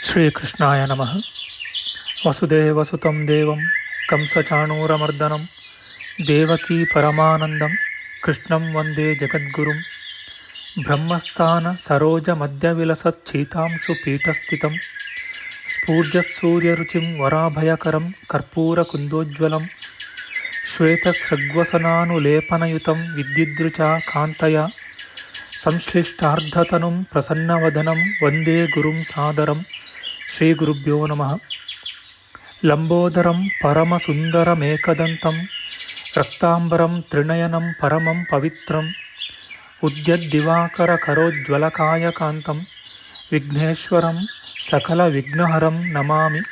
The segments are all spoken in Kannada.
ಶ್ರೀಕೃಷ್ಣಾಯ ನಮಃ. ವಸುದೇವಸುತಂ ದೇವಂ ಕಂಸಚಾಣೂರಮರ್ದನಂ ದೇವಕೀ ಪರಮಾನಂದಂ ಕೃಷ್ಣಂ ವಂದೇ ಜಗದ್ಗುರುಂ. ಬ್ರಹ್ಮಸ್ಥಾನ ಸರೋಜ ಮಧ್ಯವಿಲಸಚ್ಛೀತಾಂಶು ಪೀಠಸ್ಥಿತಂ ಸ್ಫೂರ್ಜತ್ಸೂರ್ಯರುಚಿಂ ವರಾಭಯಕರಂ ಕರ್ಪೂರಕುಂದೋಜ್ವಲಂ ಶ್ವೇತಸೃಗ್ವಸನಾನುಲೇಪನಯುತಂ ವಿದ್ಯುದ್ರುಚಾ ಕಾಂತಯ ಸಂಶ್ಲಿಷ್ಟಾರ್ಧತನುಂ ಪ್ರಸನ್ನವದನಂ ವಂದೇ ಗುರುಂ ಸಾದರಂ. ಶ್ರೀ ಗುರುಭ್ಯೋ ನಮಃ. ಲಂಬೋದರಂ ಪರಮಸುಂದರಮೇಕದಂತಂ ರಕ್ತಾಂಬರಂ ತ್ರಿನಯನಂ ಪರಮಂ ಪವಿತ್ರಂ ಉದ್ಯದ್ದಿವಾಕರಕರೋಜ್ವಲಕಾಯಕಾಂತಂ ವಿಘ್ನೇಶ್ವರಂ ಸಕಲವಿಘ್ನಹರಂ ನಮಾಮಿ.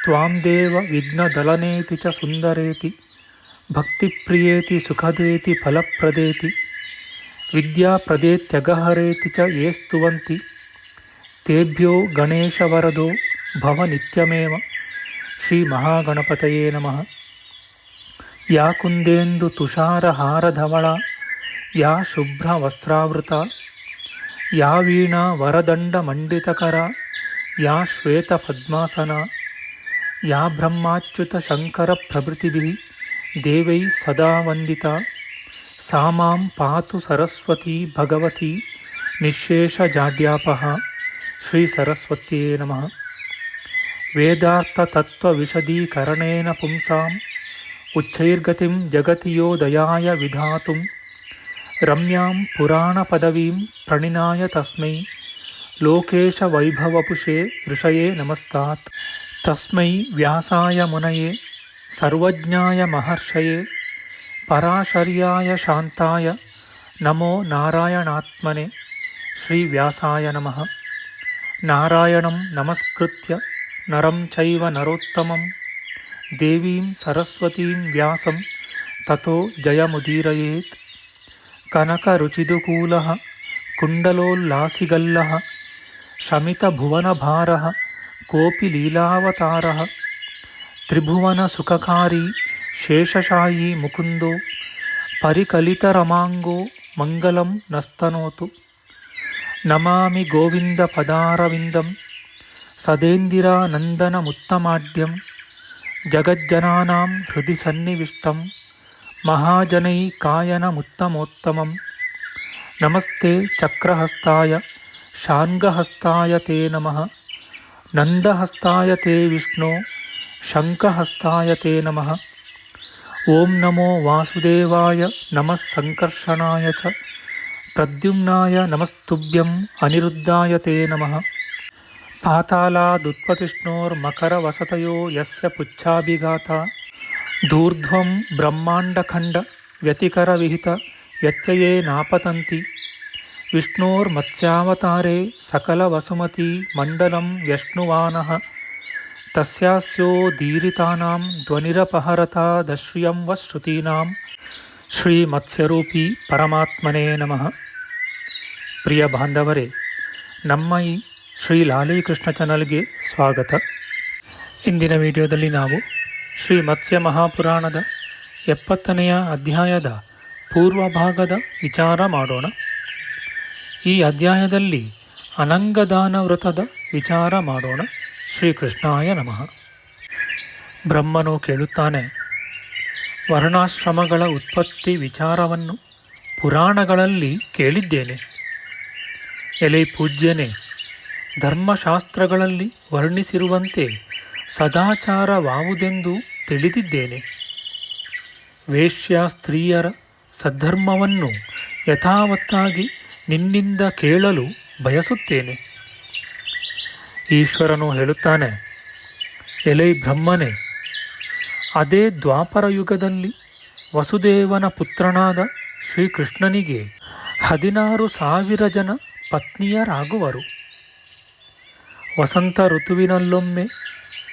ತ್ವಾಂ ದೇವ ವಿಘ್ನದಲನೇತಿ ಚ ಸುಂದರೇತಿ ಭಕ್ತಿಪ್ರಿಯೇತಿ ಸುಖದೇತಿ ಫಲಪ್ರದೇತಿ ವಿದ್ಯಾಪ್ರದೇತ್ಯಗಹರೇತಿ ಚ ಯೇ ಸ್ತುವಂತಿ ತೇಭ್ಯೋ ಗಣೇಶವರದೋ ಭವ ನಿತ್ಯಮೇವ. ಶ್ರೀ ಮಹಾಗಣಪತಯೇ ನಮಃ. ಯಾ ಕುಂದೇಂದು ತುಷಾರಹಾರಧವಳ ಯಾ ಶುಭ್ರವಸ್ತ್ರಾವೃತ ಯಾ ವೀಣಾ ವರದಂಡಮಂಡಿತಕರ ಯಾ ಶ್ವೇತಪದ್ಮಾಸನ ಯಾ ಬ್ರಹ್ಮಾಚ್ಯುತ ಶಂಕರ ಪ್ರಭೃತಿಭಿಃ ದೇವೈಃ ಸದಾ ವಂದಿತಾ ಸಾ ಮಾಂ ಪಾತು ಸರಸ್ವತೀ ಭಗವತಿ ನಿಶ್ಶೇಷಜಾಡ್ಯಾಪಃ. ಶ್ರೀ ಸರಸ್ವತ್ಯೇ ನಮಃ. ವೇದಾರ್ಥತತ್ವವಿಶದೀಕರಣೇನ ಪುಂಸಾಂ ಉಚ್ಚೈರ್ಗತಿಂ ಜಗತಿ ಯೋ ದಯಾಯ ವಿಧಾತುಂ ರಮ್ಯಾಂ ಪುರಾಣಪದವೀಂ ಪ್ರಣಿನಾಯ ತಸ್ಮೈ ಲೋಕೇಶವೈಭವಪುಷೇ ಋಷಯೇ ನಮಸ್ತಾತ್. ತಸ್ಮೈ ವ್ಯಾಸಾಯ ಮುನಯೇ ಸರ್ವಜ್ಞಾಯ ಮಹರ್ಷಯೇ ಪರಾಶರ್ಯಾಯ ಶಾಂತಾಯ ನಮೋ ನಾರಾಯಣಾತ್ಮನೆ. ಶ್ರೀ ವ್ಯಾಸಾಯ ನಮಃ. ನಾರಾಯಣಂ ನಮಸ್ಕೃತ್ಯ ನರಂ ಚೈವ ನರೋತ್ತಮಂ ದೇವೀಂ ಸರಸ್ವತೀಂ ವ್ಯಾಸಂ ತತೋ ಜಯಮುದೀರಯೇತ್. ಕನಕರುಚಿದುಕೂಲಃ ಕುಂಡಲೋಲ್ಲಾಸಿಗಲ್ಲಃ ಶಮಿತಭುವನಭಾರಃ ಕೋಪಿ ಲೀಲಾವತಾರಃ ತ್ರಿಭುವನಸುಖಕಾರಿ ಶೇಷಶಾಯೀ ಮುಕುಂದೋ ಪರಿಕಲಿತರಮಾಂಗೋ ಮಂಗಲಂ ನಸ್ತನೋತು. ನಮಾಮಿ ಗೋವಿಂದ ಪದಾರವಿಂದಂ ಸದೇಂದಿರಾನಂದನಮುತ್ತಮಾಡ್ಯಂ ಜಗಜ್ಜನಾನಾಂ ಹೃದಯ ಸನ್ನಿವಿಷ್ಟಂ ಮಹಾಜನೈಕಾಯನಮುತ್ತಮೋತ್ತಮಂ. ನಮಸ್ತೆ ಚಕ್ರಹಸ್ತಾಯ ಶಾರ್ङ्ಗಹಸ್ತಾಯ ತೇ ನಮಃ. ನಂದಹಸ್ತಾಯ ತೇ ವಿಷ್ಣೋ ಶಂಖಹಸ್ತಾಯ ತೇ ನಮಃ. ಓಂ ನಮೋ ವಾಸುದೇವಾಯ ನಮಃ ಸಂಕರ್ಷಣಾಯ ಚ ಪ್ರದ್ಯುಮ್ನಾಯ ನಮಸ್ತುಭ್ಯಂ ಅನಿರುದ್ಧಾಯ ತೇ ನಮಃ. ಪಾತಾಲಾದುತ್ಪತಿಷ್ಣೋರ್ಮಕರವಸತಯೋ ಯಸ್ಯ ಪುಚ್ಛಾಭಿಘಾತ ಧೂರ್ಧ್ವಂ ಬ್ರಹ್ಮಾಂಡಖಂಡ ವ್ಯತಿಕರವಿಹಿತ ವ್ಯತ್ಯಯೇ ನಾಪತಂತಿ ವಿಷ್ಣೋರ್ಮತ್ಸ್ಯಾವತಾರೇ ಸಕಲವಸುಮತಿ ಮಂಡಲಂ ವ್ಯಶ್ನುವಾನಃ ತಸ್ಯಾಸ್ಯೋದೀರಿತಾನಾಂ ಧ್ವನಿರಪಹರತಾದಶ್ರಿಯಂ ವ ಶ್ರುತೀನಾಂ. ಶ್ರೀ ಮತ್ಸ್ಯರೂಪಿ ಪರಮಾತ್ಮನೇ ನಮಃ. ಪ್ರಿಯ ಬಾಂಧವರೇ, ನಮ್ಮ ಈ ಶ್ರೀ ಲಾಲೀಕೃಷ್ಣ ಚಾನಲ್ಗೆ ಸ್ವಾಗತ. ಇಂದಿನ ವಿಡಿಯೋದಲ್ಲಿ ನಾವು ಶ್ರೀ ಮತ್ಸ್ಯ ಮಹಾಪುರಾಣದ 70ನೇ ಅಧ್ಯಾಯದ ಪೂರ್ವಭಾಗದ ವಿಚಾರ ಮಾಡೋಣ. ಈ ಅಧ್ಯಾಯದಲ್ಲಿ ಅನಂಗದಾನ ವ್ರತದ ವಿಚಾರ ಮಾಡೋಣ. ಶ್ರೀಕೃಷ್ಣಾಯ ನಮಃ. ಬ್ರಹ್ಮನು ಕೇಳುತ್ತಾನೆ, ವರ್ಣಾಶ್ರಮಗಳ ಉತ್ಪತ್ತಿ ವಿಚಾರವನ್ನು ಪುರಾಣಗಳಲ್ಲಿ ಕೇಳಿದ್ದೇನೆ. ಎಲೆ ಪೂಜ್ಯನೇ, ಧರ್ಮಶಾಸ್ತ್ರಗಳಲ್ಲಿ ವರ್ಣಿಸಿರುವಂತೆ ಸದಾಚಾರವಾವುದೆಂದು ತಿಳಿದಿದ್ದೇನೆ. ವೇಶ್ಯ ಸ್ತ್ರೀಯರ ಸದ್ಧರ್ಮವನ್ನು ಯಥಾವತ್ತಾಗಿ ನಿನ್ನಿಂದ ಕೇಳಲು ಬಯಸುತ್ತೇನೆ. ಈಶ್ವರನು ಹೇಳುತ್ತಾನೆ, ಎಲೆ ಬ್ರಹ್ಮನೇ, ಅದೇ ದ್ವಾಪರ ಯುಗದಲ್ಲಿ ವಸುದೇವನ ಪುತ್ರನಾದ ಶ್ರೀಕೃಷ್ಣನಿಗೆ 16,000 ಜನ ಪತ್ನಿಯರಾಗುವರು. ವಸಂತ ಋತುವಿನಲ್ಲೊಮ್ಮೆ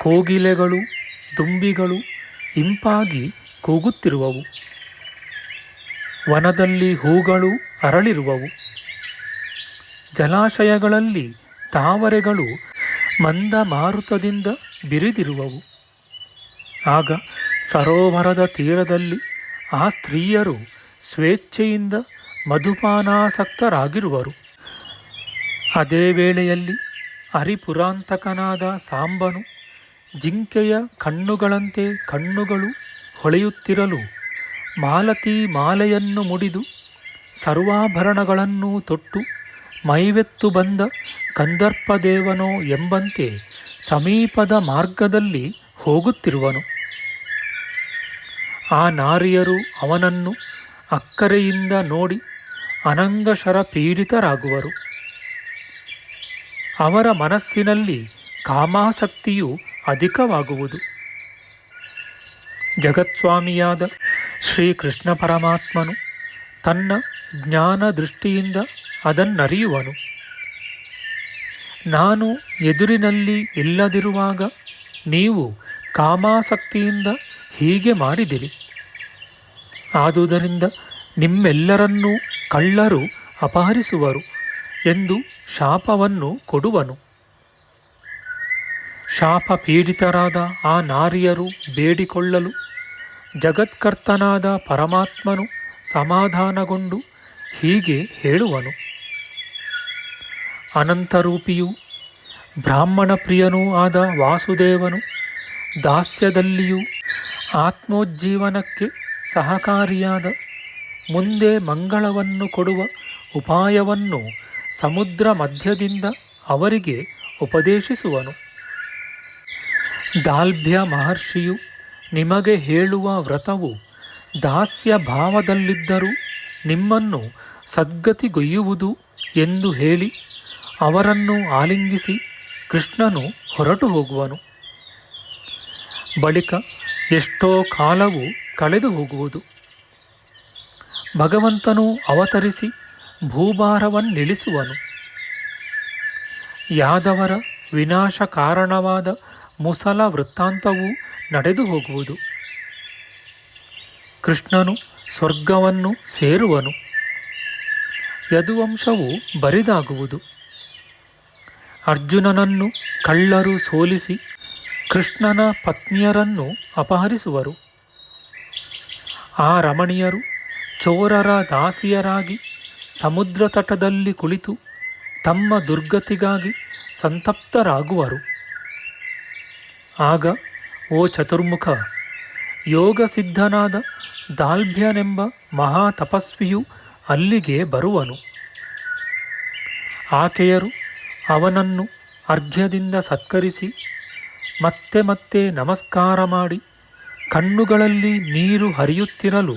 ಕೋಗಿಲೆಗಳು ದುಂಬಿಗಳು ಇಂಪಾಗಿ ಕೂಗುತ್ತಿರುವವು. ವನದಲ್ಲಿ ಹೂಗಳು ಅರಳಿರುವವು. ಜಲಾಶಯಗಳಲ್ಲಿ ತಾವರೆಗಳು ಮಂದ ಮಾರುತದಿಂದ ಬಿರಿದಿರುವವು. ಆಗ ಸರೋವರದ ತೀರದಲ್ಲಿ ಆ ಸ್ತ್ರೀಯರು ಸ್ವೇಚ್ಛೆಯಿಂದ ಮಧುಪಾನಾಸಕ್ತರಾಗಿರುವರು. ಅದೇ ವೇಳೆಯಲ್ಲಿ ಹರಿಪುರಾಂತಕನಾದ ಸಾಂಬನು ಜಿಂಕೆಯ ಕಣ್ಣುಗಳಂತೆ ಕಣ್ಣುಗಳು ಹೊಳೆಯುತ್ತಿರಲು ಮಾಲತಿ ಮಾಲೆಯನ್ನು ಮುಡಿದು ಸರ್ವಾಭರಣಗಳನ್ನು ತೊಟ್ಟು ಮೈವೆತ್ತು ಬಂದ ಕಂದರ್ಪದೇವನೋ ಎಂಬಂತೆ ಸಮೀಪದ ಮಾರ್ಗದಲ್ಲಿ ಹೋಗುತ್ತಿರುವನು. ಆ ನಾರಿಯರು ಅವನನ್ನು ಅಕ್ಕರೆಯಿಂದ ನೋಡಿ ಅನಂಗಶರ ಪೀಡಿತರಾಗುವರು. ಅವರ ಮನಸ್ಸಿನಲ್ಲಿ ಕಾಮಾಸಕ್ತಿಯು ಅಧಿಕವಾಗುವುದು. ಜಗತ್ಸ್ವಾಮಿಯಾದ ಶ್ರೀಕೃಷ್ಣ ಪರಮಾತ್ಮನು ತನ್ನ ಜ್ಞಾನ ದೃಷ್ಟಿಯಿಂದ ಅದನ್ನರಿಯುವನು. ನಾನು ಎದುರಿನಲ್ಲಿ ಇಲ್ಲದಿರುವಾಗ ನೀವು ಕಾಮಾಸಕ್ತಿಯಿಂದ ಹೀಗೆ ಮಾಡಿದಿರಿ. ಆದುದರಿಂದ ನಿಮ್ಮೆಲ್ಲರನ್ನೂ ಕಳ್ಳರು ಅಪಹರಿಸುವರು ಎಂದು ಶಾಪವನ್ನು ಕೊಡುವನು. ಶಾಪ ಪೀಡಿತರಾದ ಆ ನಾರಿಯರು ಬೇಡಿಕೊಳ್ಳಲು ಜಗತ್ಕರ್ತನಾದ ಪರಮಾತ್ಮನು ಸಮಾಧಾನಗೊಂಡು ಹೀಗೆ ಹೇಳುವನು. ಅನಂತರೂಪಿಯೂ ಬ್ರಾಹ್ಮಣ ಪ್ರಿಯನೂ ಆದ ವಾಸುದೇವನು ದಾಸ್ಯದಲ್ಲಿಯೂ ಆತ್ಮೋಜ್ಜೀವನಕ್ಕೆ ಸಹಕಾರಿಯಾದ ಮುಂದೆ ಮಂಗಳವನ್ನು ಕೊಡುವ ಉಪಾಯವನ್ನು ಸಮುದ್ರ ಮಧ್ಯದಿಂದ ಅವರಿಗೆ ಉಪದೇಶಿಸುವನು. ದಾಲ್ಭ್ಯ ಮಹರ್ಷಿಯು ನಿಮಗೆ ಹೇಳುವ ವ್ರತವು ದಾಸ್ಯ ಭಾವದಲ್ಲಿದ್ದರೂ ನಿಮ್ಮನ್ನು ಸದ್ಗತಿಗೊಯ್ಯುವುದು ಎಂದು ಹೇಳಿ ಅವರನ್ನು ಆಲಿಂಗಿಸಿ ಕೃಷ್ಣನು ಹೊರಟು ಹೋಗುವನು. ಬಳಿಕ ಎಷ್ಟೋ ಕಾಲವು ಕಳೆದು ಹೋಗುವುದು. ಭಗವಂತನು ಅವತರಿಸಿ ಭೂಭಾರವನ್ನಿಳಿಸುವನು. ಯಾದವರ ವಿನಾಶ ಕಾರಣವಾದ ಮುಸಲ ವೃತ್ತಾಂತವೂ ನಡೆದು ಹೋಗುವುದು. ಕೃಷ್ಣನು ಸ್ವರ್ಗವನ್ನು ಸೇರುವನು. ಯದುವಂಶವು ಬರಿದಾಗುವುದು. ಅರ್ಜುನನನ್ನು ಕಳ್ಳರು ಸೋಲಿಸಿ ಕೃಷ್ಣನ ಪತ್ನಿಯರನ್ನು ಅಪಹರಿಸುವರು. ಆ ರಮಣೀಯರು ಚೋರರ ದಾಸಿಯರಾಗಿ ಸಮುದ್ರ ತಟದಲ್ಲಿ ಕುಳಿತು ತಮ್ಮ ದುರ್ಗತಿಗಾಗಿ ಸಂತಪ್ತರಾಗುವರು. ಆಗ ಓ ಚತುರ್ಮುಖ, ಯೋಗಸಿದ್ಧನಾದ ದಾಲ್ಭ್ಯನೆಂಬ ಮಹಾ ತಪಸ್ವಿಯು ಅಲ್ಲಿಗೆ ಬರುವನು. ಆಕೆಯರು ಅವನನ್ನು ಅರ್ಘ್ಯದಿಂದ ಸತ್ಕರಿಸಿ ಮತ್ತೆ ಮತ್ತೆ ನಮಸ್ಕಾರ ಮಾಡಿ ಕಣ್ಣುಗಳಲ್ಲಿ ನೀರು ಹರಿಯುತ್ತಿರಲು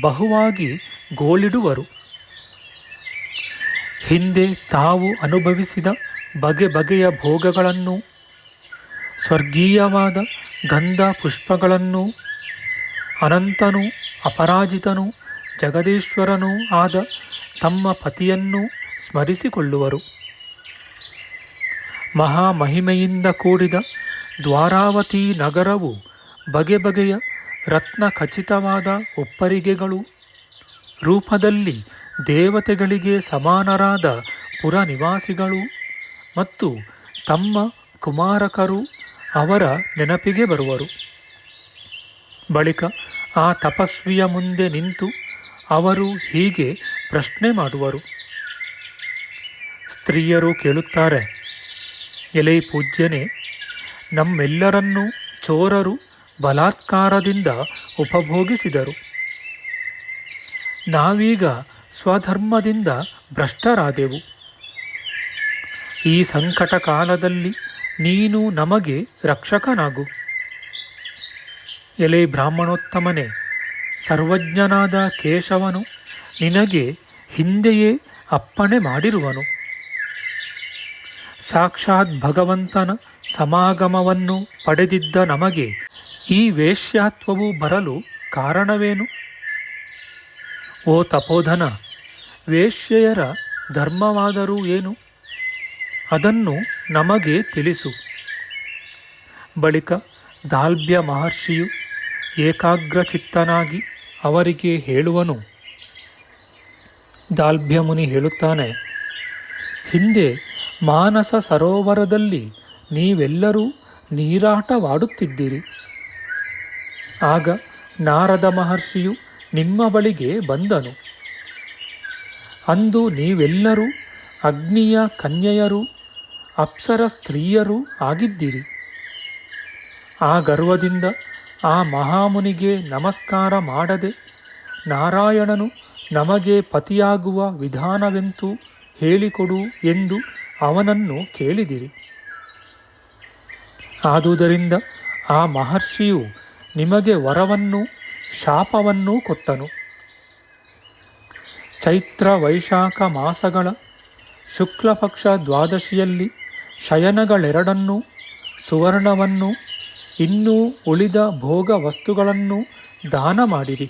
ಬಹುವಾಗಿ ಗೋಳಿಡುವರು. ಹಿಂದೆ ತಾವು ಅನುಭವಿಸಿದ ಬಗೆ ಬಗೆಯ ಭೋಗಗಳನ್ನು, ಸ್ವರ್ಗೀಯವಾದ ಗಂಧ ಪುಷ್ಪಗಳನ್ನು, ಅನಂತನೂ ಅಪರಾಜಿತನೂ ಜಗದೀಶ್ವರನೂ ಆದ ತಮ್ಮ ಪತಿಯನ್ನು ಸ್ಮರಿಸಿಕೊಳ್ಳುವರು. ಮಹಾಮಹಿಮೆಯಿಂದ ಕೂಡಿದ ದ್ವಾರಾವತಿ ನಗರವು ಬಗೆ ಬಗೆಯ ರತ್ನ ಖಚಿತವಾದ ಉಪ್ಪರಿಗೆಗಳು, ರೂಪದಲ್ಲಿ ದೇವತೆಗಳಿಗೆ ಸಮಾನರಾದ ಪುರ ನಿವಾಸಿಗಳು ಮತ್ತು ತಮ್ಮ ಕುಮಾರಕರು ಅವರ ನೆನಪಿಗೆ ಬರುವರು. ಬಳಿಕ ಆ ತಪಸ್ವಿಯ ಮುಂದೆ ನಿಂತು ಅವರು ಹೀಗೆ ಪ್ರಶ್ನೆ ಮಾಡುವರು. ಸ್ತ್ರೀಯರು ಕೇಳುತ್ತಾರೆ, ಎಲೈ ಪೂಜ್ಯನೇ, ನಮ್ಮೆಲ್ಲರನ್ನೂ ಚೋರರು ಬಲಾತ್ಕಾರದಿಂದ ಉಪಭೋಗಿಸಿದರು. ನಾವೀಗ ಸ್ವಧರ್ಮದಿಂದ ಭ್ರಷ್ಟರಾದೆವು. ಈ ಸಂಕಟ ಕಾಲದಲ್ಲಿ ನೀನು ನಮಗೆ ರಕ್ಷಕನಾಗು. ಎಲೆ ಬ್ರಾಹ್ಮಣೋತ್ತಮನೇ, ಸರ್ವಜ್ಞನಾದ ಕೇಶವನು ನಿನಗೆ ಹಿಂದೆಯೇ ಅಪ್ಪಣೆ ಮಾಡಿರುವನು. ಸಾಕ್ಷಾತ್ ಭಗವಂತನ ಸಮಾಗಮವನ್ನು ಪಡೆದಿದ್ದ ನಮಗೆ ಈ ವೇಶ್ಯಾತ್ವವು ಬರಲು ಕಾರಣವೇನು? ಓ ತಪೋಧನ, ವೇಶ್ಯೆಯರ ಧರ್ಮವಾದರೂ ಏನು? ಅದನ್ನು ನಮಗೆ ತಿಳಿಸು. ಬಳಿಕ ದಾಲ್ಭ್ಯ ಮಹರ್ಷಿಯು ಏಕಾಗ್ರಚಿತ್ತನಾಗಿ ಅವರಿಗೆ ಹೇಳುವನು. ದಾಲ್ಭ್ಯ ಮುನಿ ಹೇಳುತ್ತಾನೆ, ಹಿಂದೆ ಮಾನಸ ಸರೋವರದಲ್ಲಿ ನೀವೆಲ್ಲರೂ ನೀರಾಟವಾಡುತ್ತಿದ್ದಿರಿ. ಆಗ ನಾರದ ಮಹರ್ಷಿಯು ನಿಮ್ಮ ಬಳಿಗೆ ಬಂದನು. ಅಂದು ನೀವೆಲ್ಲರೂ ಅಗ್ನಿಯ ಕನ್ಯೆಯರು, ಅಪ್ಸರ ಸ್ತ್ರೀಯರೂ ಆಗಿದ್ದಿರಿ. ಆ ಗರ್ವದಿಂದ ಆ ಮಹಾಮುನಿಗೆ ನಮಸ್ಕಾರ ಮಾಡದೆ ನಾರಾಯಣನು ನಮಗೆ ಪತಿಯಾಗುವ ವಿಧಾನವೆಂತೂ ಹೇಳಿಕೊಡು ಎಂದು ಅವನನ್ನು ಕೇಳಿದಿರಿ. ಆದುದರಿಂದ ಆ ಮಹರ್ಷಿಯು ನಿಮಗೆ ವರವನ್ನೂ ಶಾಪವನ್ನೂ ಕೊಟ್ಟನು. ಚೈತ್ರ ವೈಶಾಖ ಮಾಸಗಳ ಶುಕ್ಲಪಕ್ಷ ದ್ವಾದಶಿಯಲ್ಲಿ ಶಯನಗಳೆರಡನ್ನೂ ಸುವರ್ಣವನ್ನೂ ಇನ್ನೂ ಉಳಿದ ಭೋಗ ವಸ್ತುಗಳನ್ನು ದಾನ ಮಾಡಿರಿ.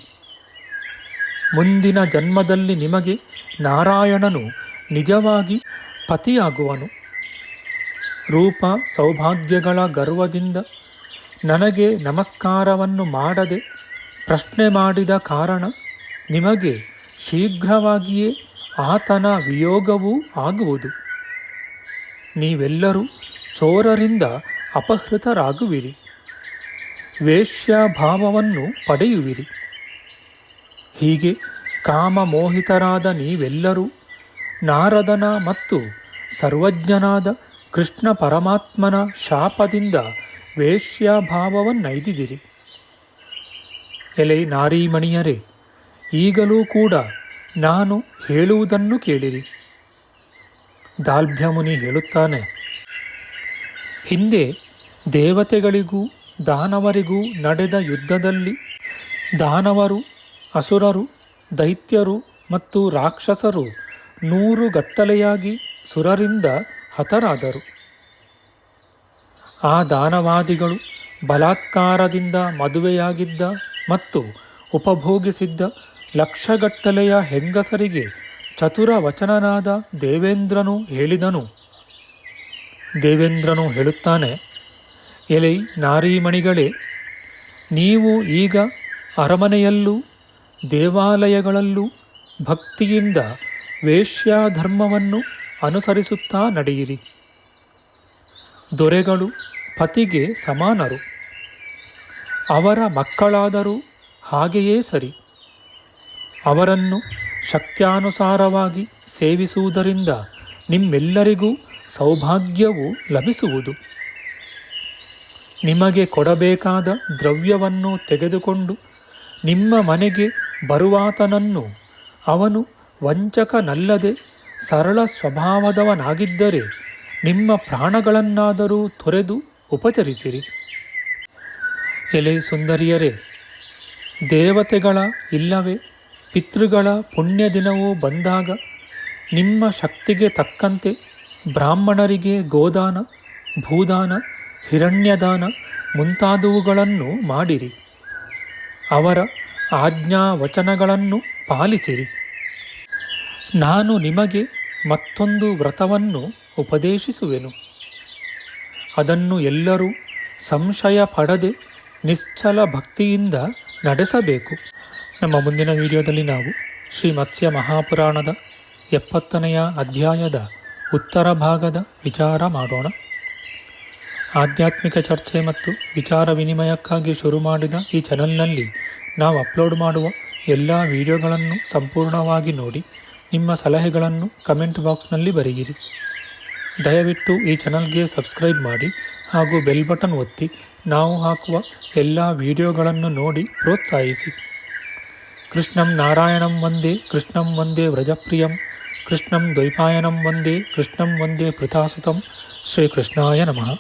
ಮುಂದಿನ ಜನ್ಮದಲ್ಲಿ ನಿಮಗೆ ನಾರಾಯಣನು ನಿಜವಾಗಿ ಪತಿಯಾಗುವನು. ರೂಪ ಸೌಭಾಗ್ಯಗಳ ಗರ್ವದಿಂದ ನನಗೆ ನಮಸ್ಕಾರವನ್ನು ಮಾಡದೆ ಪ್ರಶ್ನೆ ಮಾಡಿದ ಕಾರಣ ನಿಮಗೆ ಶೀಘ್ರವಾಗಿಯೇ ಆತನ ವಿಯೋಗವೂ ಆಗುವುದು. ನೀವೆಲ್ಲರೂ ಚೋರರಿಂದ ಅಪಹೃತರಾಗುವಿರಿ. ವೇಶ್ಯಾಭಾವವನ್ನು ಪಡೆಯುವಿರಿ. ಹೀಗೆ ಕಾಮಮೋಹಿತರಾದ ನೀವೆಲ್ಲರೂ ನಾರದನ ಮತ್ತು ಸರ್ವಜ್ಞನಾದ ಕೃಷ್ಣ ಪರಮಾತ್ಮನ ಶಾಪದಿಂದ ವೇಶ್ಯಾಭಾವವನ್ನೈದಿದಿರಿ. ಎಲೆ ನಾರೀಮಣಿಯರೇ, ಈಗಲೂ ಕೂಡ ನಾನು ಹೇಳುವುದನ್ನು ಕೇಳಿರಿ. ದಾಲ್ಭ್ಯಮುನಿ ಹೇಳುತ್ತಾನೆ, ಹಿಂದೆ ದೇವತೆಗಳಿಗೂ ದಾನವರಿಗೂ ನಡೆದ ಯುದ್ಧದಲ್ಲಿ ದಾನವರು, ಅಸುರರು, ದೈತ್ಯರು ಮತ್ತು ರಾಕ್ಷಸರು 100 ಗಟ್ಟಲೆಯಾಗಿ ಸುರರಿಂದ ಹತರಾದರು. ಆ ದಾನವಾದಿಗಳು ಬಲಾತ್ಕಾರದಿಂದ ಮದುವೆಯಾಗಿದ್ದ ಮತ್ತು ಉಪಭೋಗಿಸಿದ್ದ ಲಕ್ಷಗಟ್ಟಲೆಯ ಹೆಂಗಸರಿಗೆ ಚತುರ ವಚನನಾದ ದೇವೇಂದ್ರನು ಹೇಳಿದನು. ದೇವೇಂದ್ರನು ಹೇಳುತ್ತಾನೆ, ಎಲೈ ನಾರೀಮಣಿಗಳೇ, ನೀವು ಈಗ ಅರಮನೆಯಲ್ಲೂ ದೇವಾಲಯಗಳಲ್ಲೂ ಭಕ್ತಿಯಿಂದ ವೇಶ್ಯಾಧರ್ಮವನ್ನು ಅನುಸರಿಸುತ್ತಾ ನಡೆಯಿರಿ. ದೊರೆಗಳು ಪತಿಗೆ ಸಮಾನರು. ಅವರ ಮಕ್ಕಳಾದರೂ ಹಾಗೆಯೇ ಸರಿ. ಅವರನ್ನು ಶಕ್ತ್ಯಾನುಸಾರವಾಗಿ ಸೇವಿಸುವುದರಿಂದ ನಿಮ್ಮೆಲ್ಲರಿಗೂ ಸೌಭಾಗ್ಯವು ಲಭಿಸುವುದು. ನಿಮಗೆ ಕೊಡಬೇಕಾದ ದ್ರವ್ಯವನ್ನು ತೆಗೆದುಕೊಂಡು ನಿಮ್ಮ ಮನೆಗೆ ಬರುವಾತನನ್ನು ಅವನು ವಂಚಕನಲ್ಲದೆ ಸರಳ ಸ್ವಭಾವದವನಾಗಿದ್ದರೆ ನಿಮ್ಮ ಪ್ರಾಣಗಳನ್ನಾದರೂ ತೊರೆದು ಉಪಚರಿಸಿರಿ. ಎಲೆ ಸುಂದರಿಯರೇ, ದೇವತೆಗಳ ಇಲ್ಲವೇ ಪಿತೃಗಳ ಪುಣ್ಯ ದಿನವೂ ಬಂದಾಗ ನಿಮ್ಮ ಶಕ್ತಿಗೆ ತಕ್ಕಂತೆ ಬ್ರಾಹ್ಮಣರಿಗೆ ಗೋದಾನ, ಭೂದಾನ, ಹಿರಣ್ಯದಾನ ಮುಂತಾದವುಗಳನ್ನು ಮಾಡಿರಿ. ಅವರ ಆಜ್ಞಾ ವಚನಗಳನ್ನು ಪಾಲಿಸಿರಿ. ನಾನು ನಿಮಗೆ ಮತ್ತೊಂದು ವ್ರತವನ್ನು ಉಪದೇಶಿಸುವೆನು. ಅದನ್ನು ಎಲ್ಲರೂ ಸಂಶಯ ಪಡದೆ ನಿಶ್ಚಲ ಭಕ್ತಿಯಿಂದ ನಡೆಸಬೇಕು. ನಮ್ಮ ಮುಂದಿನ ವಿಡಿಯೋದಲ್ಲಿ ನಾವು ಶ್ರೀ ಮತ್ಸ್ಯ ಮಹಾಪುರಾಣದ 70ನೆಯ ಅಧ್ಯಾಯದ ಉತ್ತರ ಭಾಗದ ವಿಚಾರ ಮಾಡೋಣ. ಆಧ್ಯಾತ್ಮಿಕ ಚರ್ಚೆ ಮತ್ತು ವಿಚಾರ ವಿನಿಮಯಕ್ಕಾಗಿ ಶುರು ಮಾಡಿದ ಈ ಚಾನಲ್ನಲ್ಲಿ ನಾವು ಅಪ್ಲೋಡ್ ಮಾಡುವ ಎಲ್ಲ ವಿಡಿಯೋಗಳನ್ನು ಸಂಪೂರ್ಣವಾಗಿ ನೋಡಿ ನಿಮ್ಮ ಸಲಹೆಗಳನ್ನು ಕಮೆಂಟ್ ಬಾಕ್ಸ್ನಲ್ಲಿ ಬರೆಯಿರಿ. ದಯವಿಟ್ಟು ಈ ಚಾನಲ್ಗೆ ಸಬ್ಸ್ಕ್ರೈಬ್ ಮಾಡಿ ಹಾಗೂ ಬೆಲ್ ಬಟನ್ ಒತ್ತಿ ನಾವು ಹಾಕುವ ಎಲ್ಲ ವಿಡಿಯೋಗಳನ್ನು ನೋಡಿ ಪ್ರೋತ್ಸಾಹಿಸಿ. ಕೃಷ್ಣಂ ನಾರಾಯಣಂ ವಂದೇ ಕೃಷ್ಣಂ ವಂದೇ ವ್ರಜಪ್ರಿಯಂ ಕೃಷ್ಣಂ ದ್ವೈಪಾಯನಂ ವಂದೇ ಕೃಷ್ಣಂ ವಂದೇ ಪೃಥಾಸುತಂ. ಶ್ರೀಕೃಷ್ಣಾಯ ನಮಃ.